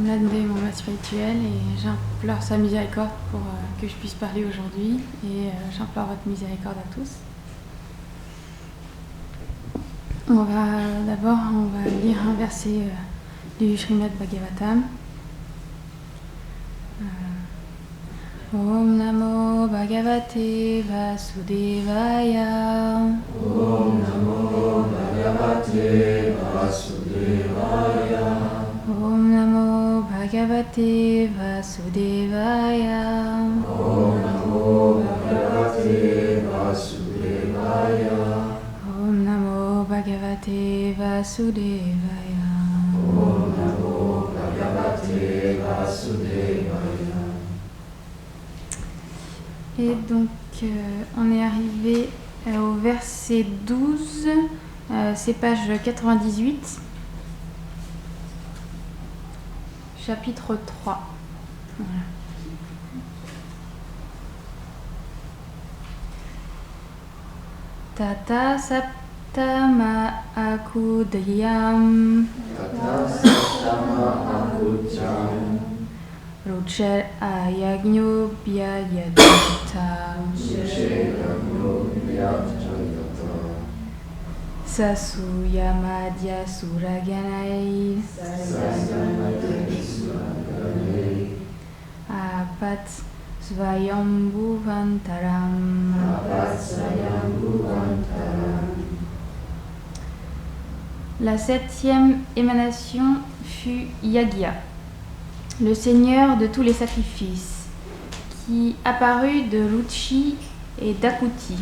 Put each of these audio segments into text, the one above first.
Nande, mon maître spirituel, et j'implore sa miséricorde pour que je puisse parler aujourd'hui, et j'implore votre miséricorde à tous. D'abord, on va lire un verset du Srimad Bhagavatam. Om Namo Bhagavate Vasudevaya. Om Namo Bhagavate Vasudevaya. Om Namo Bhagavate Vasudevaya. Om Namo Bhagavate Vasudevaya. Om Namo Bhagavate Vasudevaya. Om Namo Bhagavate Vasudevaya. Et donc, on est arrivé au verset 12, c'est page 98, chapitre 3. Voilà. Tata saptama akudayam. Tata saptama akudayam. Rucher ayagno byayadata. Sasuyamadya suraganai. Apat svayambhuvantaram. La septième émanation fut Yagya, le seigneur de tous les sacrifices, qui apparut de Ruchi et d'Akuti.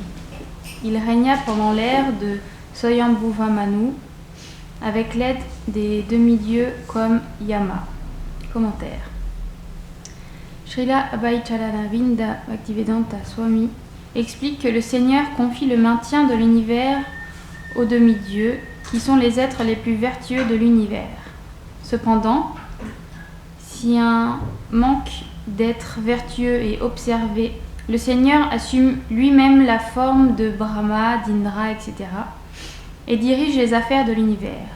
Il régna pendant l'ère de Swayambhuva-Manu, avec l'aide des demi-dieux comme Yama. Commentaire. Srila Abhayacharanavinda Bhaktivedanta Swami explique que le Seigneur confie le maintien de l'univers aux demi-dieux, qui sont les êtres les plus vertueux de l'univers. Cependant, si un manque d'être vertueux est observé, le Seigneur assume lui-même la forme de Brahma, d'Indra, etc. et dirige les affaires de l'univers.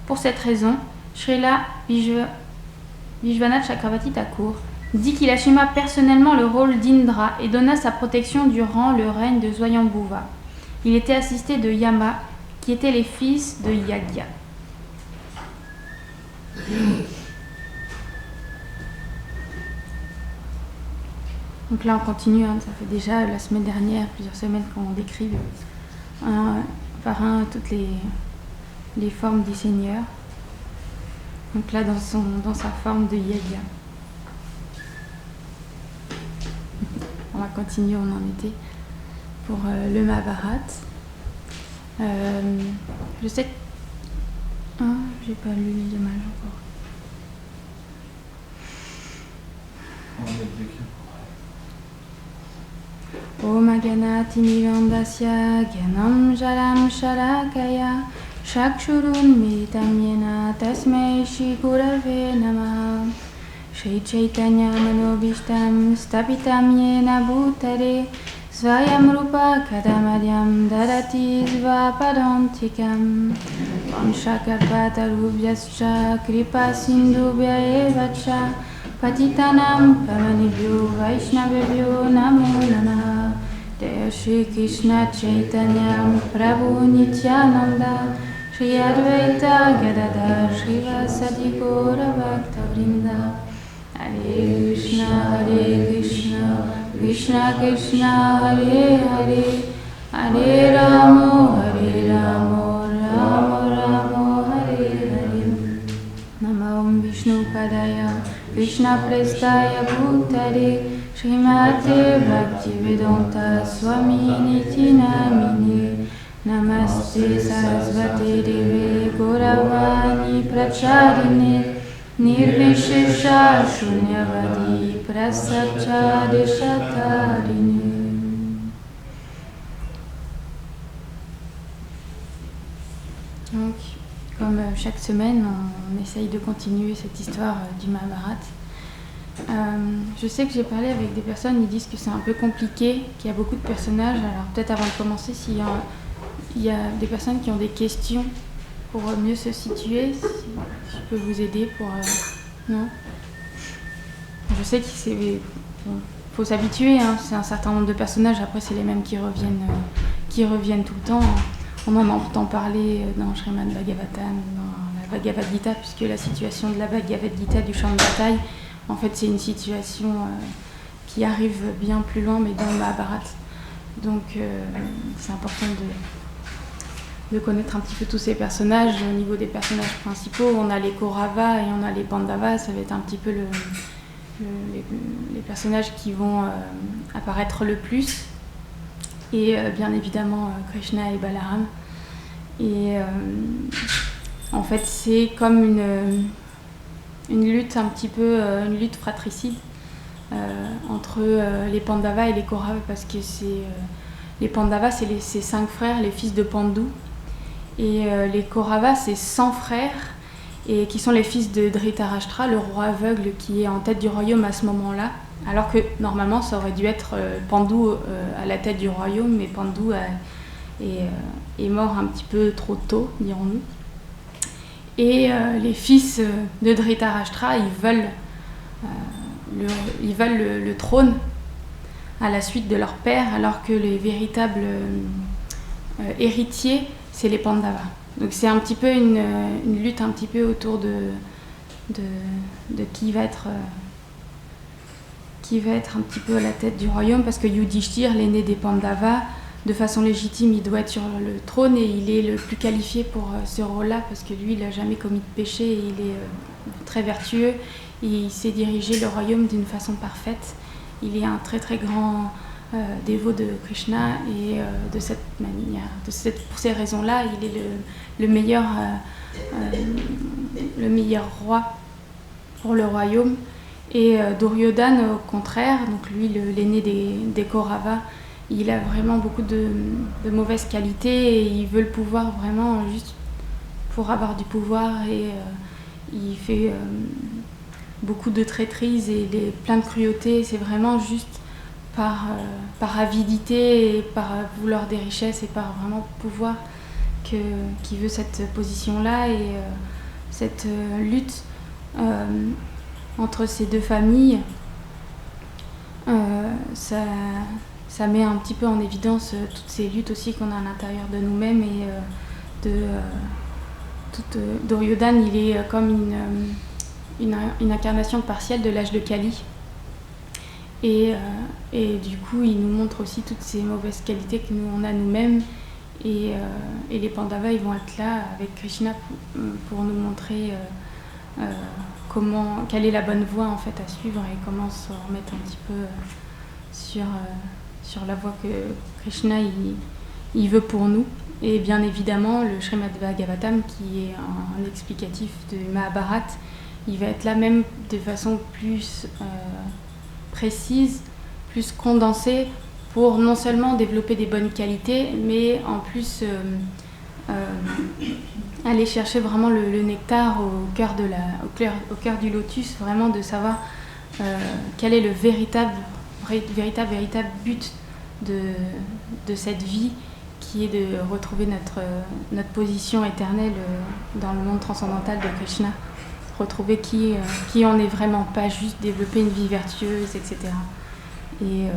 Pour cette raison, Srila Vishwanath Chakravarti Thakur dit qu'il assuma personnellement le rôle d'Indra et donna sa protection durant le règne de Swayambhuva. Il était assisté de Yama, qui étaient les fils de Yagya. Donc là on continue, ça fait déjà la semaine dernière, plusieurs semaines qu'on décrit par un toutes les formes du Seigneur. Donc là dans sa forme de Yagya. On va continuer, on en était pour le Mahabharata. Je sais que... j'ai pas lu les images encore. Om Aganati Nivandasya Gyanam Jalam Sharakaya Shakshurun Militam Yena Tasmai Shri Gurave Namaha Shri Chaitanya Manobishtam Stapitam Yena Bhutare Svayam Rupa Kadamadyam Dadati Svapadantikam Vanshakapatarubhyascha Kripa Sindhubhya evacha Patitanam Pavanibhyo Vaishnavibhyo Namo Namaha Jaya Shri Krishna Chaitanya Prabhu Nityananda Shri Advaita Gadadhar Srivasadi Gaura Bhaktavrinda Hare Krishna Krishna Krishna Hare Hare Hare Ramo Ramo Ramo Hare Hare Namo Vishnu Padaya Krishna Prestaya Bhutare Srimate Bhaktivedanta Swami Niti Namine Namaste Sarasvate Deve Gauravani Pracharine Nirvishesha Shunyavadi Prasachadeshatarine. Donc, comme chaque semaine, on essaye de continuer cette histoire du Mahabharata. Je sais que j'ai parlé avec des personnes, ils disent que c'est un peu compliqué, qu'il y a beaucoup de personnages. Alors peut-être avant de commencer, s'il y a des personnes qui ont des questions pour mieux se situer, si je peux vous aider pour Non. Je sais qu'il faut s'habituer, hein. C'est un certain nombre de personnages, après c'est les mêmes qui reviennent tout le temps. On en entend parler dans Srimad Bhagavatam, dans la Bhagavad Gita, puisque la situation de la Bhagavad Gita, du champ de bataille, en fait c'est une situation qui arrive bien plus loin, mais dans le Mahabharata. Donc c'est important de connaître un petit peu tous ces personnages. Au niveau des personnages principaux, on a les Kauravas et on a les Pandavas, ça va être un petit peu les personnages qui vont apparaître le plus. Et bien évidemment Krishna et Balaram. Et en fait c'est comme une lutte un petit peu, une lutte fratricide entre les Pandavas et les Kauravas, parce que les Pandavas c'est 5 frères, les fils de Pandu, et les Kauravas c'est 100 frères, et qui sont les fils de Dhritarashtra, le roi aveugle qui est en tête du royaume à ce moment-là, alors que normalement ça aurait dû être Pandu à la tête du royaume, mais Pandu est mort un petit peu trop tôt, dirons-nous. Et les fils de Dhritarashtra, ils veulent le trône à la suite de leur père, alors que les véritables héritiers, c'est les Pandavas. Donc c'est un petit peu une lutte un petit peu autour de qui va être un petit peu à la tête du royaume, parce que Yudhishthir, l'aîné des Pandavas, de façon légitime, il doit être sur le trône et il est le plus qualifié pour ce rôle-là, parce que lui, il n'a jamais commis de péché, et il est très vertueux, et il sait diriger le royaume d'une façon parfaite. Il est un très très grand dévot de Krishna, et de cette manière, pour ces raisons-là, il est le meilleur roi pour le royaume. Et Duryodhana, au contraire, donc lui, l'aîné des Kauravas, il a vraiment beaucoup de mauvaises qualités, et il veut le pouvoir vraiment juste pour avoir du pouvoir, et il fait beaucoup de traîtrise et plein de cruauté. C'est vraiment juste par avidité et par vouloir des richesses et par vraiment pouvoir qui veut cette position-là, et cette lutte entre ces deux familles, ça met un petit peu en évidence toutes ces luttes aussi qu'on a à l'intérieur de nous-mêmes, et Duryodhana, il est comme une incarnation partielle de l'âge de Kali, et du coup il nous montre aussi toutes ces mauvaises qualités que nous on a nous-mêmes, et les Pandavas, ils vont être là avec Krishna pour nous montrer quelle est la bonne voie en fait à suivre, et comment se remettre un petit peu sur la voie que Krishna il veut pour nous. Et bien évidemment le Srimad Bhagavatam, qui est un explicatif de Mahabharata, il va être là même de façon plus précise, plus condensée, pour non seulement développer des bonnes qualités, mais en plus aller chercher vraiment le nectar au cœur du lotus, vraiment de savoir quel est le véritable but de cette vie, qui est de retrouver notre position éternelle dans le monde transcendantal de Krishna, retrouver qui on est vraiment, pas juste développer une vie vertueuse, etc. Et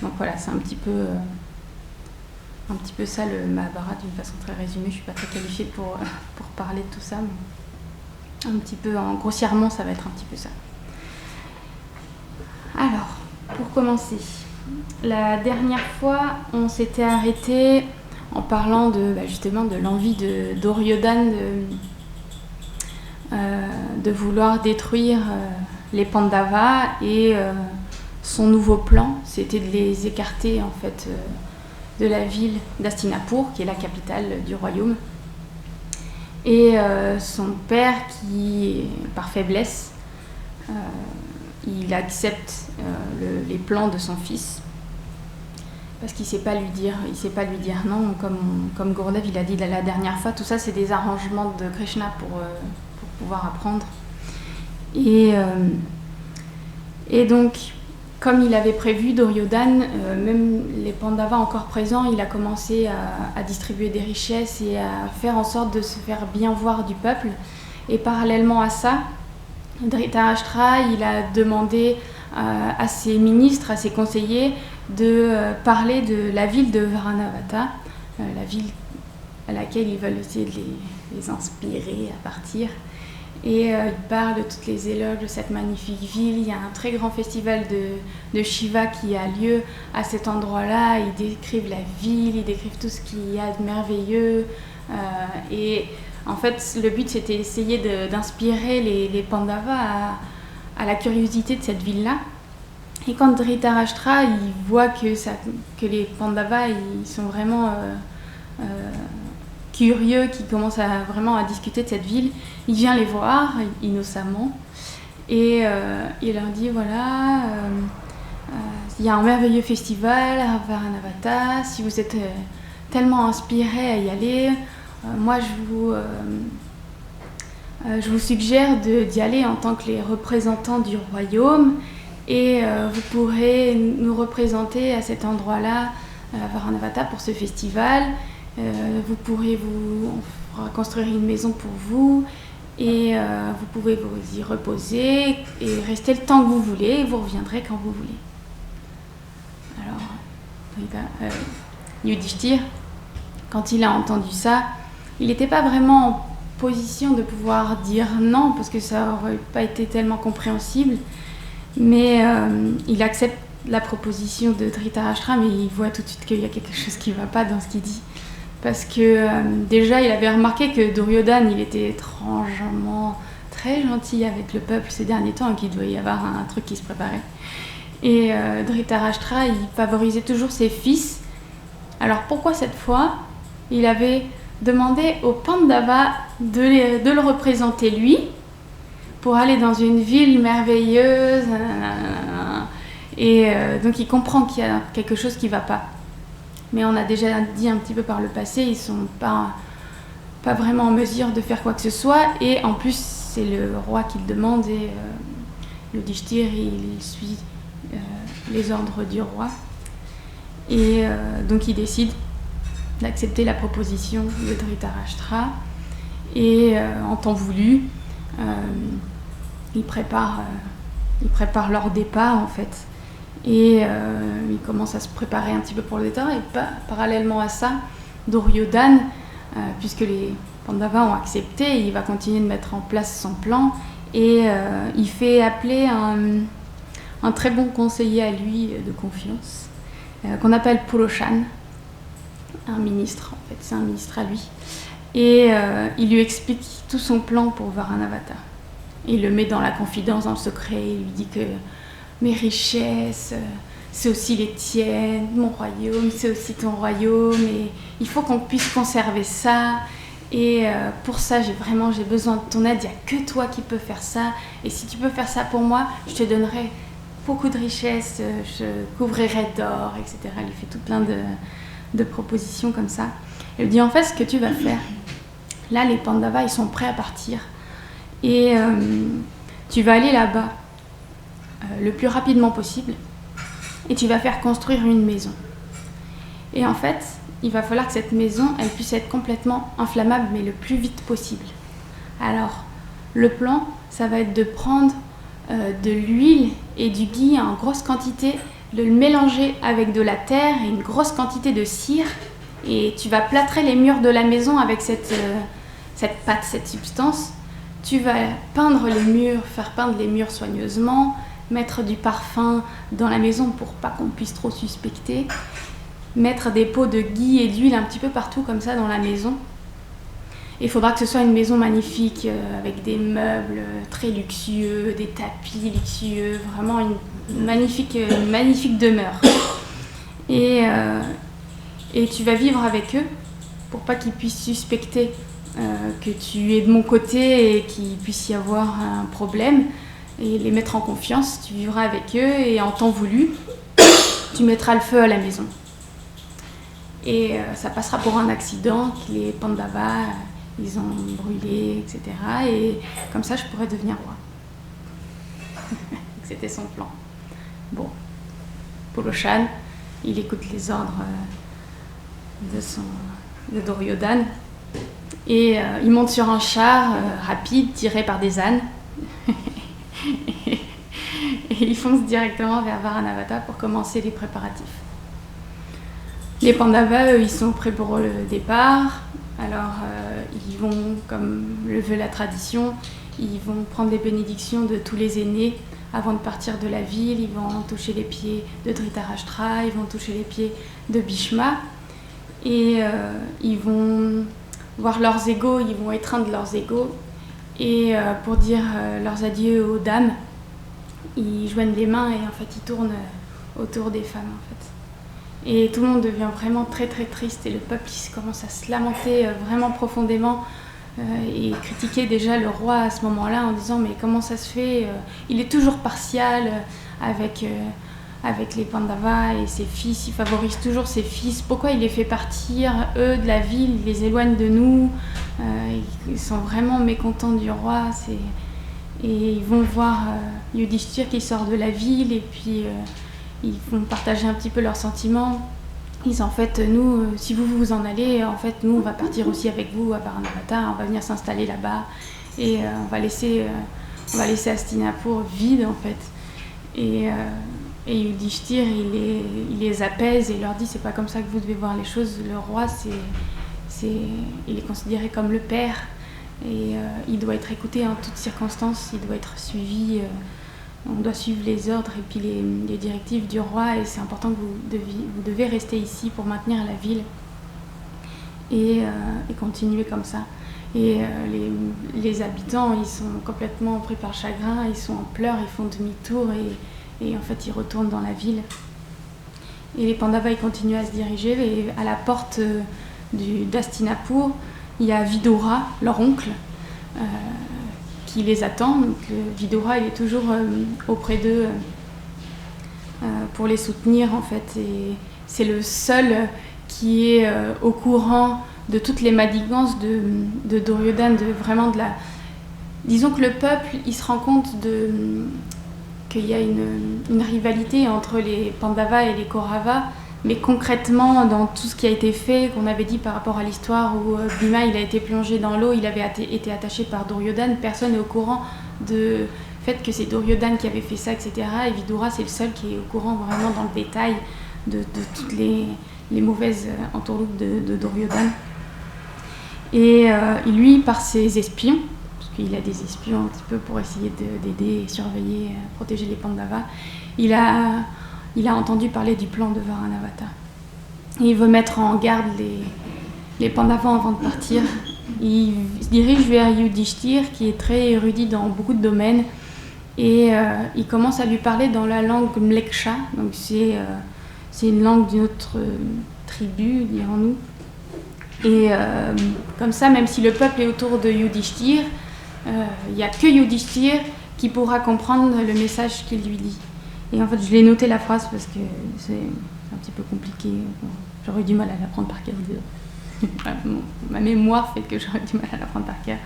donc voilà, c'est un petit peu ça le Mahabharata d'une façon très résumée. Je ne suis pas très qualifiée pour parler de tout ça, mais un petit peu, grossièrement, ça va être un petit peu ça. Alors, pour commencer, la dernière fois, on s'était arrêté en parlant justement de l'envie de Duryodhana de vouloir détruire les Pandavas, et son nouveau plan, c'était de les écarter en fait de la ville d'Hastinapur, qui est la capitale du royaume. Et son père, qui, par faiblesse, il accepte les plans de son fils, parce qu'il ne sait pas lui dire non, comme Gurudev il a dit la dernière fois. Tout ça, c'est des arrangements de Krishna pour pouvoir apprendre. Et donc, comme il avait prévu, Duryodhana, même les Pandavas encore présents, il a commencé à distribuer des richesses et à faire en sorte de se faire bien voir du peuple. Et parallèlement à ça, Dhritarashtra, il a demandé à ses ministres, à ses conseillers, de parler de la ville de Varanavata, la ville à laquelle ils veulent essayer de les inspirer à partir. Et il parle de toutes les éloges de cette magnifique ville. Il y a un très grand festival de Shiva qui a lieu à cet endroit-là. Ils décrivent la ville, ils décrivent tout ce qu'il y a de merveilleux. Et en fait, le but, c'était d'essayer d'inspirer les Pandavas à la curiosité de cette ville-là. Et quand Dhritarashtra, il voit que les Pandavas, ils sont vraiment curieux, qui commencent vraiment à discuter de cette ville, il vient les voir innocemment et il leur dit voilà, il y a un merveilleux festival à Varanavata, si vous êtes tellement inspirés à y aller, moi je vous suggère d'y aller en tant que les représentants du royaume et vous pourrez nous représenter à cet endroit-là, à Varanavata, pour ce festival. Vous pourrez on fera construire une maison pour vous et vous pouvez vous y reposer et rester le temps que vous voulez et vous reviendrez quand vous voulez. Alors, Yudhishthir, quand il a entendu ça, il n'était pas vraiment en position de pouvoir dire non parce que ça n'aurait pas été tellement compréhensible, mais il accepte la proposition de Dhritarashtra, mais il voit tout de suite qu'il y a quelque chose qui ne va pas dans ce qu'il dit. Parce que déjà, il avait remarqué que Duryodhana, il était étrangement très gentil avec le peuple ces derniers temps et qu'il devait y avoir un truc qui se préparait. Et Dhritarashtra, il favorisait toujours ses fils. Alors pourquoi cette fois, il avait demandé aux Pandavas de le représenter lui pour aller dans une ville merveilleuse. Et donc il comprend qu'il y a quelque chose qui ne va pas. Mais on a déjà dit un petit peu par le passé, ils ne sont pas vraiment en mesure de faire quoi que ce soit. Et en plus, c'est le roi qui le demande et Yudhishthir, il suit les ordres du roi. Et donc il décide d'accepter la proposition de Dhritarashtra. Et en temps voulu, il prépare leur départ en fait. Et il commence à se préparer un petit peu pour le départ. Et parallèlement à ça, Duryodhana, puisque les Pandavas ont accepté, il va continuer de mettre en place son plan. Et il fait appeler un très bon conseiller à lui de confiance, qu'on appelle Puroshan, un ministre en fait, c'est un ministre à lui. Et il lui explique tout son plan pour Varanavata. Il le met dans la confidence, dans le secret, il lui dit que mes richesses, c'est aussi les tiennes, mon royaume, c'est aussi ton royaume, et il faut qu'on puisse conserver ça. Et pour ça, j'ai besoin de ton aide, il n'y a que toi qui peux faire ça. Et si tu peux faire ça pour moi, je te donnerai beaucoup de richesses, je couvrirai d'or, etc. Il lui fait tout plein de propositions comme ça. Il lui dit en fait ce que tu vas faire. Là, les Pandavas, ils sont prêts à partir. Et tu vas aller là-bas le plus rapidement possible et tu vas faire construire une maison. Et en fait, il va falloir que cette maison, elle puisse être complètement inflammable, mais le plus vite possible. Alors, le plan, ça va être de prendre de l'huile et du ghee en grosse quantité, de le mélanger avec de la terre et une grosse quantité de cire, et tu vas plâtrer les murs de la maison avec cette pâte, cette substance. Tu vas peindre les murs, faire peindre les murs soigneusement, mettre du parfum dans la maison pour pas qu'on puisse trop suspecter, mettre des pots de ghee et d'huile un petit peu partout comme ça dans la maison. Il faudra que ce soit une maison magnifique avec des meubles très luxueux, des tapis luxueux, vraiment une magnifique demeure. Et tu vas vivre avec eux pour pas qu'ils puissent suspecter que tu es de mon côté et qu'il puisse y avoir un problème, et les mettre en confiance. Tu vivras avec eux et en temps voulu, tu mettras le feu à la maison. Et ça passera pour un accident, que les Pandavas, ils ont brûlé, etc. Et comme ça, je pourrais devenir roi. C'était son plan. Bon, Puroshan, il écoute les ordres de Duryodhana. Et il monte sur un char rapide tiré par des ânes. et ils foncent directement vers Varanavata pour commencer les préparatifs. Les Pandavas, eux, ils sont prêts pour le départ. Alors, ils vont, comme le veut la tradition, ils vont prendre les bénédictions de tous les aînés avant de partir de la ville. Ils vont toucher les pieds de Dhritarashtra, ils vont toucher les pieds de Bhishma. Et ils vont voir leurs égos, ils vont étreindre leurs égos. Et pour dire leurs adieux aux dames, ils joignent les mains et en fait ils tournent autour des femmes en fait. Et tout le monde devient vraiment très très triste et le peuple il commence à se lamenter vraiment profondément et critiquer déjà le roi à ce moment-là en disant mais comment ça se fait, il est toujours partial avec les Pandavas et ses fils, il favorise toujours ses fils, pourquoi il les fait partir, eux de la ville, il les éloigne de nous, ils sont vraiment mécontents du roi, et ils vont voir Yudhishthir qui sort de la ville et puis ils vont partager un petit peu leurs sentiments. Ils disent en fait nous, si vous vous en allez, en fait nous on va partir aussi avec vous à Varanavata, on va venir s'installer là-bas et on va laisser Hastinapur vide en fait. Et Yudhishthir il les apaise et leur dit c'est pas comme ça que vous devez voir les choses. Le roi il est considéré comme le père et il doit être écouté en toutes circonstances, il doit être suivi. On doit suivre les ordres et puis les directives du roi et c'est important que vous devez rester ici pour maintenir la ville et continuer comme ça. Et les habitants, ils sont complètement pris par chagrin, ils sont en pleurs, ils font demi-tour et en fait ils retournent dans la ville. Et les Pandavas ils continuent à se diriger et à la porte d'Hastinapur, il y a Vidura, leur oncle, qui les attend. Donc Vidura il est toujours auprès d'eux pour les soutenir en fait et c'est le seul qui est au courant de toutes les manigances de Duryodhana, disons que le peuple il se rend compte qu'il y a une rivalité entre les Pandavas et les Kauravas, mais concrètement dans tout ce qui a été fait, qu'on avait dit par rapport à l'histoire où Bhima il a été plongé dans l'eau, il avait été attaché par Duryodhana, personne n'est au courant de fait que c'est Duryodhana qui avait fait ça, etc. Et Vidura c'est le seul qui est au courant vraiment dans le détail de toutes les mauvaises entourloupes de Duryodhana. Et lui, par ses espions, parce qu'il a des espions un petit peu pour essayer d'aider, surveiller, protéger les Pandavas, il a entendu parler du plan de Varanavata. Et il veut mettre en garde les Pandavas avant de partir. Il se dirige vers Yudhishthir, qui est très érudit dans beaucoup de domaines, et il commence à lui parler dans la langue Mleksha, donc c'est une langue d'une autre tribu, dirons-nous. Et comme ça, même si le peuple est autour de Yudhishthir, il n'y a que Yudhishthir qui pourra comprendre le message qu'il lui dit. Et en fait, je l'ai noté la phrase parce que c'est un petit peu compliqué. Bon, j'aurais eu du mal à l'apprendre par cœur. Ma mémoire fait que j'aurais du mal à l'apprendre par cœur.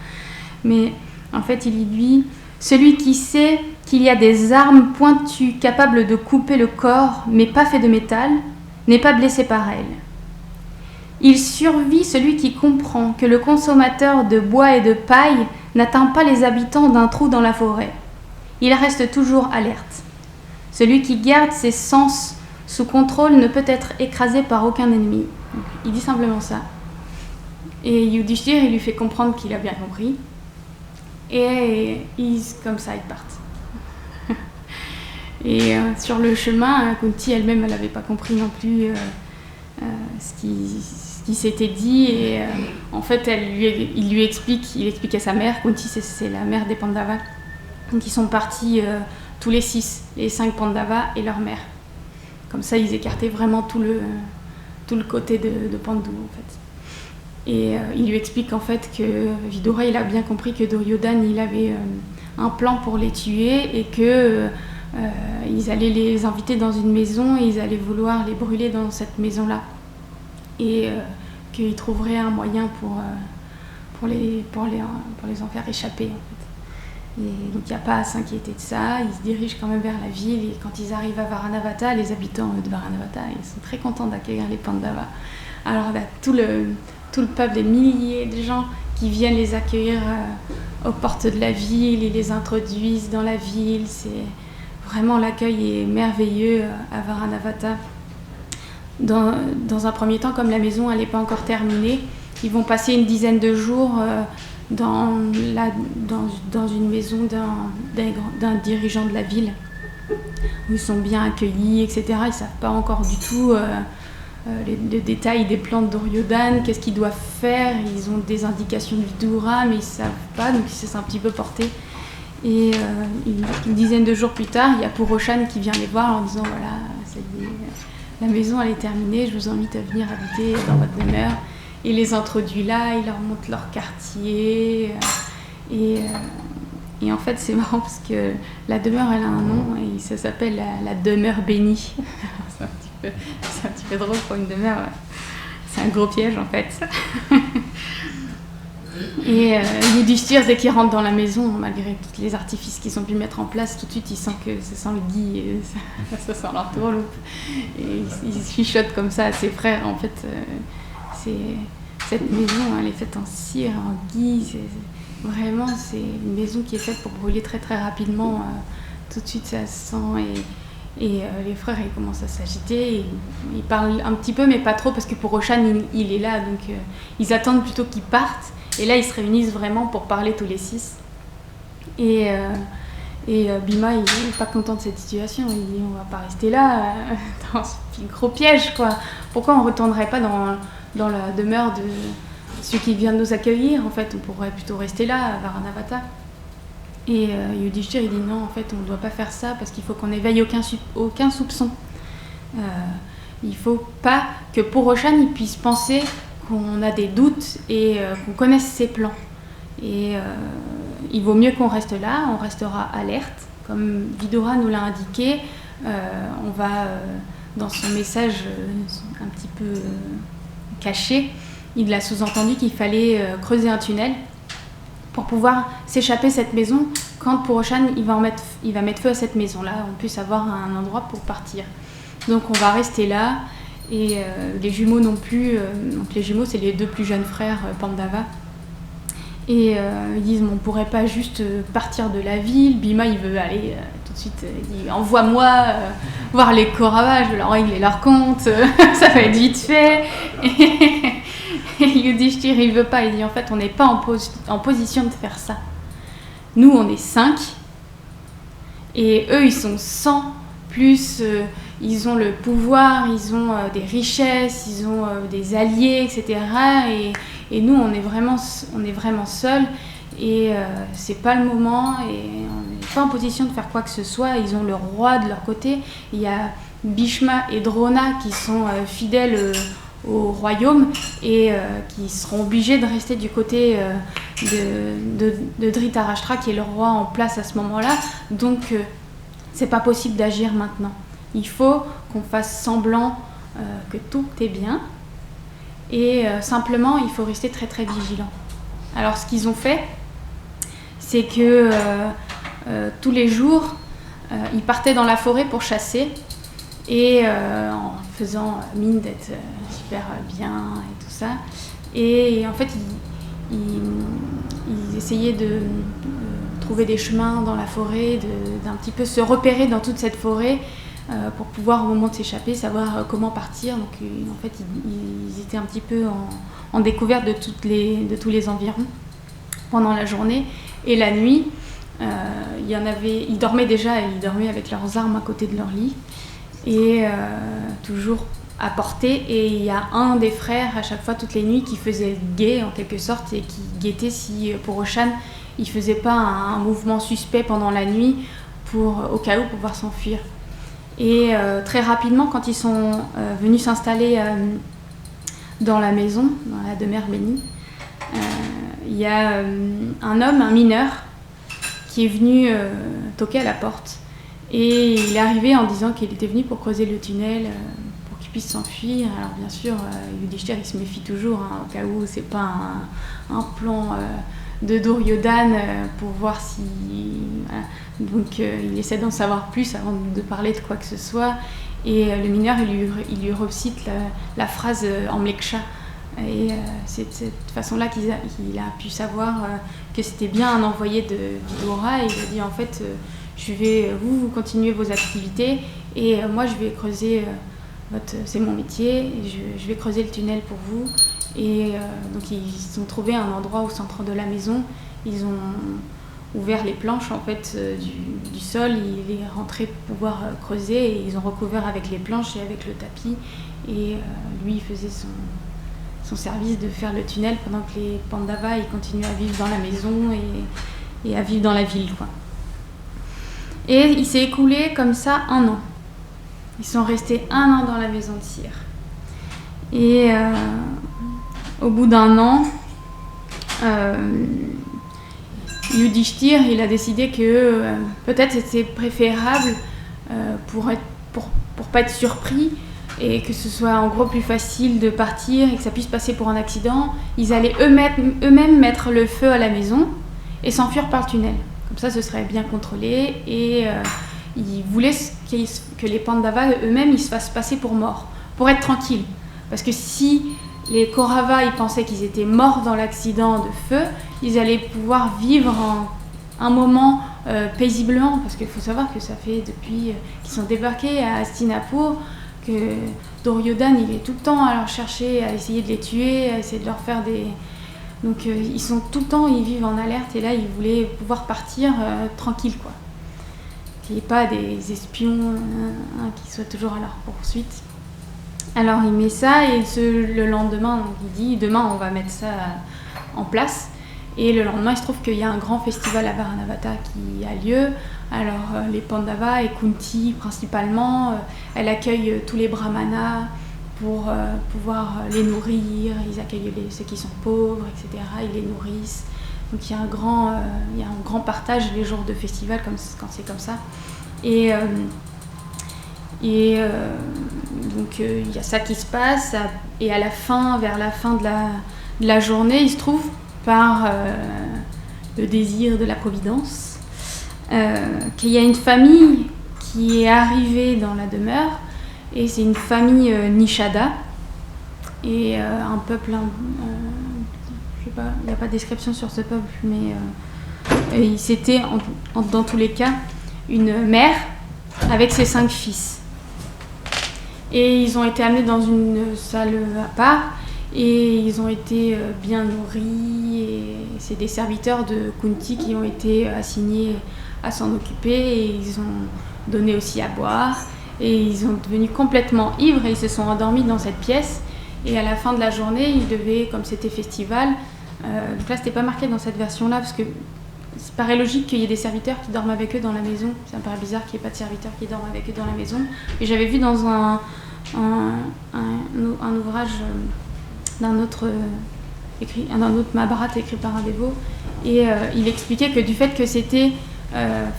Mais en fait, il dit « Celui qui sait qu'il y a des armes pointues capables de couper le corps, mais pas fait de métal, n'est pas blessé par elles. Il survit celui qui comprend que le consommateur de bois et de paille n'atteint pas les habitants d'un trou dans la forêt. Il reste toujours alerte. Celui qui garde ses sens sous contrôle ne peut être écrasé par aucun ennemi. » Donc, il dit simplement ça. Et Yudhishthir, il lui fait comprendre qu'il a bien compris. Et comme ça, ils partent. Et sur le chemin, Kunti elle-même, elle n'avait pas compris non plus ce qui s'était dit. Et en fait, il explique à sa mère. Kunti, c'est la mère des Pandavas. Donc, ils sont partis tous les 6, les 5 Pandavas et leur mère. Comme ça, ils écartaient vraiment tout le côté de Pandu, en fait. Et il lui explique en fait que Vidura, il a bien compris que Duryodhana, il avait un plan pour les tuer et que ils allaient les inviter dans une maison et ils allaient vouloir les brûler dans cette maison-là. Et qu'il trouverait un moyen pour les en faire échapper, en fait. Et donc il n'y a pas à s'inquiéter de ça, ils se dirigent quand même vers la ville et quand ils arrivent à Varanavata, les habitants de Varanavata, ils sont très contents d'accueillir les Pandavas. Alors là, tout le peuple, des milliers de gens qui viennent les accueillir aux portes de la ville, ils les introduisent dans la ville. Vraiment, l'accueil est merveilleux à Varanavata. Dans un premier temps, comme la maison n'est pas encore terminée, ils vont passer une dizaine de jours dans une maison d'un dirigeant de la ville, où ils sont bien accueillis, etc. Ils ne savent pas encore du tout les détails des plans de Duryodhana, qu'est-ce qu'ils doivent faire. Ils ont des indications de Vidura, mais ils ne savent pas, donc ils se sentent un petit peu portés. Et une dizaine de jours plus tard, il y a Puroshan qui vient les voir en disant voilà, la maison elle est terminée, je vous invite à venir habiter dans votre demeure. Il les introduit là, il leur montre leur quartier. Et en fait, c'est marrant parce que la demeure elle a un nom et ça s'appelle la demeure bénie. C'est un petit peu drôle pour une demeure. C'est un gros piège en fait. Et Yudhishthir, dès qu'il rentre dans la maison, malgré tous les artifices qu'ils ont pu mettre en place, tout de suite il sent que ça sent le ghee, et ça sent leur tourloupe. Et il chuchote comme ça à ses frères. En fait, cette maison, elle est faite en cire, en ghee. Vraiment, c'est une maison qui est faite pour brûler très très rapidement. Tout de suite, ça se sent. Et les frères, ils commencent à s'agiter. Ils parlent un petit peu, mais pas trop, parce que Puroshan, il est là. Donc, ils attendent plutôt qu'ils partent. Et là, ils se réunissent vraiment pour parler tous les 6. Et Bhima, il n'est pas content de cette situation. Il dit, on va pas rester là, dans ce gros piège, quoi. Pourquoi on ne retournerait pas dans la demeure de ceux qui viennent nous accueillir? En fait, on pourrait plutôt rester là, à Varanavata. Et Yudhishthir, il dit, non, en fait, on ne doit pas faire ça, parce qu'il faut qu'on n'éveille aucun soupçon. Il ne faut pas que Puroshan il puisse penser qu'on a des doutes et qu'on connaisse ses plans. Et il vaut mieux qu'on reste là, on restera alerte. Comme Vidura nous l'a indiqué, on va, dans son message un petit peu caché, il a sous-entendu qu'il fallait creuser un tunnel pour pouvoir s'échapper de cette maison quand Puroshan il va mettre feu à cette maison-là, on puisse avoir un endroit pour partir. Donc on va rester là. Et les jumeaux non plus, donc les jumeaux c'est les 2 plus jeunes frères Pandava. Et ils disent on ne pourrait pas juste partir de la ville. Bhima il veut aller tout de suite, il dit envoie-moi voir les Kauravas, je vais leur régler leur compte, ça va être vite fait. Et Yudhishthir il veut pas, il dit en fait on n'est pas en position de faire ça. Nous on est 5 et eux ils sont 100 plus. Ils ont le pouvoir, ils ont des richesses, ils ont des alliés, etc. Et nous, on est vraiment seuls. Et c'est pas le moment. Et on n'est pas en position de faire quoi que ce soit. Ils ont le roi de leur côté. Il y a Bhishma et Drona qui sont fidèles au royaume et qui seront obligés de rester du côté de Dhritarashtra, qui est le roi en place à ce moment-là. Donc, c'est pas possible d'agir maintenant. Il faut qu'on fasse semblant que tout est bien et simplement il faut rester très très vigilant. Alors ce qu'ils ont fait, c'est que tous les jours ils partaient dans la forêt pour chasser et en faisant mine d'être super bien et tout ça. Et en fait ils essayaient de trouver des chemins dans la forêt, d'un petit peu se repérer dans toute cette forêt. Pour pouvoir au moment de s'échapper savoir comment partir. Donc en fait ils étaient un petit peu en découverte de tous les environs pendant la journée. Et la nuit ils dormaient déjà, ils dormaient avec leurs armes à côté de leur lit et toujours à portée. Et il y a un des frères à chaque fois toutes les nuits qui faisait le guet en quelque sorte et qui guettait si Puroshan il faisait pas un mouvement suspect pendant la nuit au cas où pouvoir s'enfuir. Et très rapidement, quand ils sont venus s'installer dans la maison, dans la demeure bénie, il y a un mineur, qui est venu toquer à la porte. Et il est arrivé en disant qu'il était venu pour creuser le tunnel, pour qu'il puisse s'enfuir. Alors bien sûr, Yudhishthir il se méfie toujours, au cas où c'est pas un plan de Duryodhana pour voir si... Voilà. Donc il essaie d'en savoir plus avant de parler de quoi que ce soit. Et le mineur, il lui recite la phrase en mleksha Et c'est de cette façon-là qu'il a pu savoir que c'était bien un envoyé de Vidura. Et il a dit en fait, vous continuez vos activités et moi je vais creuser, c'est mon métier, et je vais creuser le tunnel pour vous. Et donc ils ont trouvé un endroit au centre de la maison, ils ont ouvert les planches en fait du sol, il est rentré pour pouvoir creuser et ils ont recouvert avec les planches et avec le tapis. Et lui il faisait son service de faire le tunnel pendant que les Pandavas ils continuaient à vivre dans la maison et à vivre dans la ville, quoi. Et il s'est écoulé comme ça 1 an. Ils sont restés 1 an dans la maison de cire. Et au bout d'1 an, Yudhishthir il a décidé que peut-être c'était préférable pour pas être surpris et que ce soit en gros plus facile de partir et que ça puisse passer pour un accident, ils allaient eux-mêmes mettre le feu à la maison et s'enfuir par le tunnel. Comme ça, ce serait bien contrôlé et ils voulaient que les Pandavas eux-mêmes ils se fassent passer pour morts, pour être tranquilles. Parce que si les Kauravas ils pensaient qu'ils étaient morts dans l'accident de feu, ils allaient pouvoir vivre un moment paisiblement. Parce qu'il faut savoir que ça fait depuis qu'ils sont débarqués à Hastinapur que Duryodhana il est tout le temps à leur chercher, à essayer de les tuer, à essayer de leur faire des... Donc ils sont tout le temps, ils vivent en alerte et là ils voulaient pouvoir partir tranquille, quoi. Qu'il n'y ait pas des espions qui soient toujours à leur poursuite. Alors il met ça et le lendemain, donc, il dit demain on va mettre ça en place. Et le lendemain il se trouve qu'il y a un grand festival à Varanavata qui a lieu. Alors les Pandavas et Kunti principalement, elle accueille tous les brahmanas pour pouvoir les nourrir, ils accueillent ceux qui sont pauvres, etc. Ils les nourrissent. Donc il y a un grand partage les jours de festival quand c'est comme ça. Et donc il y a ça qui se passe. Et à la fin, vers la fin de la journée, il se trouve par le désir de la Providence qu'il y a une famille qui est arrivée dans la demeure. Et c'est une famille Nishada et un peuple, je sais pas, il n'y a pas de description sur ce peuple, mais c'était dans tous les cas une mère avec ses 5 fils. Et ils ont été amenés dans une salle à part et ils ont été bien nourris. Et c'est des serviteurs de Kunti qui ont été assignés à s'en occuper et ils ont donné aussi à boire. Et ils sont devenus complètement ivres et ils se sont endormis dans cette pièce. Et à la fin de la journée, ils devaient, comme c'était festival, donc là c'était pas marqué dans cette version-là parce que ça paraît logique qu'il y ait des serviteurs qui dorment avec eux dans la maison. Ça me paraît bizarre qu'il n'y ait pas de serviteurs qui dorment avec eux dans la maison. Et j'avais vu dans un ouvrage d'un autre Mahabharata écrit par un dévot et il expliquait que du fait que c'était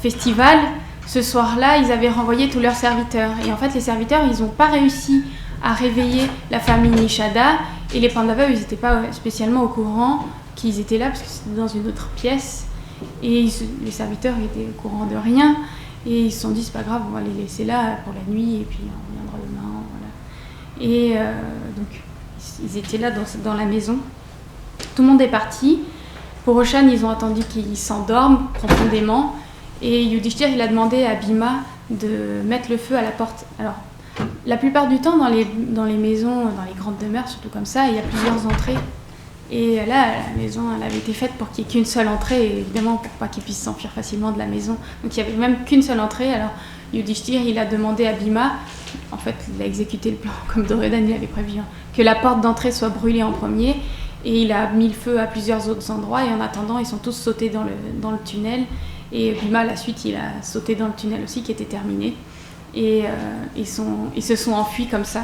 festival, ce soir-là, ils avaient renvoyé tous leurs serviteurs. Et en fait, les serviteurs, ils n'ont pas réussi à réveiller la famille Nishada. Et les Pandavas, ils n'étaient pas spécialement au courant qu'ils étaient là, parce que c'était dans une autre pièce. Et les serviteurs étaient au courant de rien. Et ils se sont dit, c'est pas grave, on va les laisser là pour la nuit, et puis on reviendra demain. Voilà. Et donc, ils étaient là dans la maison. Tout le monde est parti. Pour Roshan, ils ont attendu qu'ils s'endorment profondément. Et Yudhishthir, il a demandé à Bhima de mettre le feu à la porte. Alors, la plupart du temps, dans les maisons, dans les grandes demeures, surtout comme ça, il y a plusieurs entrées. Et là, la maison, elle avait été faite pour qu'il n'y ait qu'une seule entrée, et évidemment, pour pas qu'ils puissent s'enfuir facilement de la maison. Donc, il n'y avait même qu'une seule entrée. Alors, Yudhishthir, il a demandé à Bhima, en fait, il a exécuté le plan comme Duryodhana il avait prévu, que la porte d'entrée soit brûlée en premier. Et il a mis le feu à plusieurs autres endroits. Et en attendant, ils sont tous sautés dans le tunnel. Et Bhima, la suite, il a sauté dans le tunnel aussi, qui était terminé. Et ils se sont enfuis comme ça,